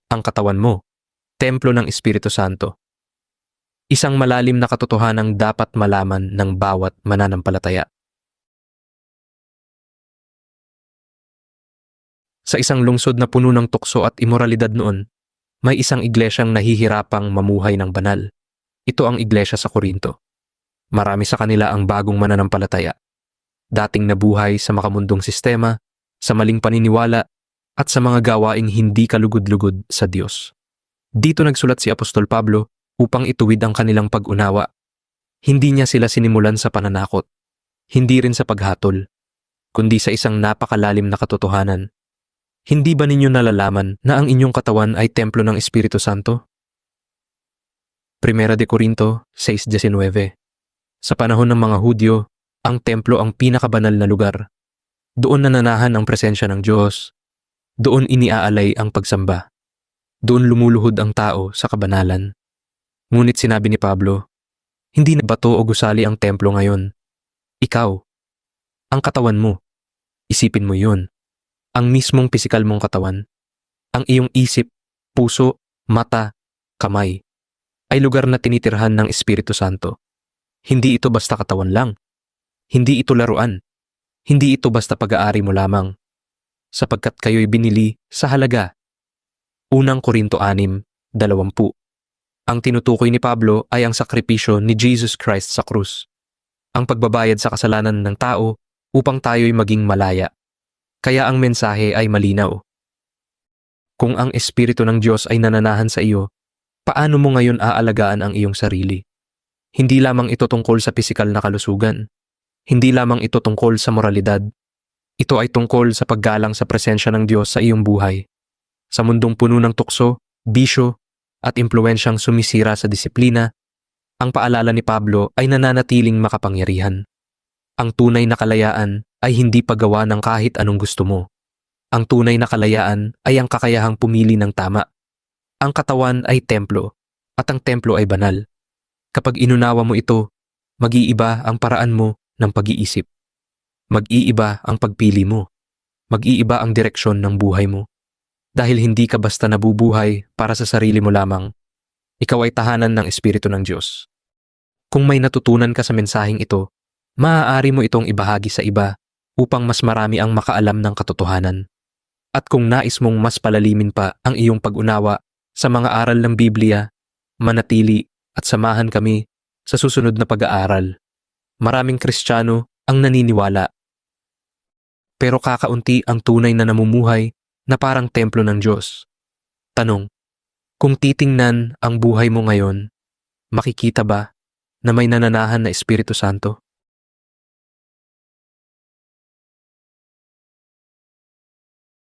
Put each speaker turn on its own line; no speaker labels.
Ang katawan mo, templo ng Espiritu Santo. Isang malalim na katotohanang dapat malaman ng bawat mananampalataya. Sa isang lungsod na puno ng tukso at imoralidad noon, may isang iglesyang nahihirapang mamuhay ng banal. Ito ang iglesia sa Korinto. Marami sa kanila ang bagong mananampalataya. Dating nabuhay sa makamundong sistema, sa maling paniniwala, at sa mga gawaing hindi kalugod-lugod sa Diyos. Dito nagsulat si Apostol Pablo upang ituwid ang kanilang pag-unawa. Hindi niya sila sinimulan sa pananakot, hindi rin sa paghatol, kundi sa isang napakalalim na katotohanan. Hindi ba ninyo nalalaman na ang inyong katawan ay templo ng Espiritu Santo? 1 de Corinto 6:19. Sa panahon ng mga Hudyo, ang templo ang pinakabanal na lugar. Doon nananahan ang presensya ng Diyos. Doon iniaalay ang pagsamba. Doon lumuluhod ang tao sa kabanalan. Ngunit sinabi ni Pablo, hindi na bato o gusali ang templo ngayon. Ikaw, ang katawan mo. Isipin mo yun. Ang mismong pisikal mong katawan. Ang iyong isip, puso, mata, kamay, ay lugar na tinitirhan ng Espiritu Santo. Hindi ito basta katawan lang. Hindi ito laruan. Hindi ito basta pag-aari mo lamang. Sapagkat kayo'y binili sa halaga. Unang Korinto 6:20. Ang tinutukoy ni Pablo ay ang sakripisyo ni Jesus Christ sa krus. Ang pagbabayad sa kasalanan ng tao upang tayo'y maging malaya. Kaya ang mensahe ay malinaw. Kung ang Espiritu ng Diyos ay nananahan sa iyo, paano mo ngayon aalagaan ang iyong sarili? Hindi lamang ito tungkol sa pisikal na kalusugan. Hindi lamang ito tungkol sa moralidad. Ito ay tungkol sa paggalang sa presensya ng Diyos sa iyong buhay. Sa mundong puno ng tukso, bisyo, at impluwensyang sumisira sa disiplina, ang paalala ni Pablo ay nananatiling makapangyarihan. Ang tunay na kalayaan ay hindi paggawa ng kahit anong gusto mo. Ang tunay na kalayaan ay ang kakayahang pumili ng tama. Ang katawan ay templo, at ang templo ay banal. Kapag inunawa mo ito, mag-iiba ang paraan mo ng pag-iisip. Mag-iiba ang pagpili mo. Mag-iiba ang direksyon ng buhay mo. Dahil hindi ka basta nabubuhay para sa sarili mo lamang. Ikaw ay tahanan ng Espiritu ng Diyos. Kung may natutunan ka sa mensaheng ito, maaari mo itong ibahagi sa iba upang mas marami ang makaalam ng katotohanan. At kung nais mong mas palalimin pa ang iyong pag-unawa sa mga aral ng Biblia, manatili at samahan kami sa susunod na pag-aaral. Maraming Kristiyano ang naniniwala. Pero kakaunti ang tunay na namumuhay na parang templo ng Diyos. Tanong, kung titingnan ang buhay mo ngayon, makikita ba na may nananahan na Espiritu Santo?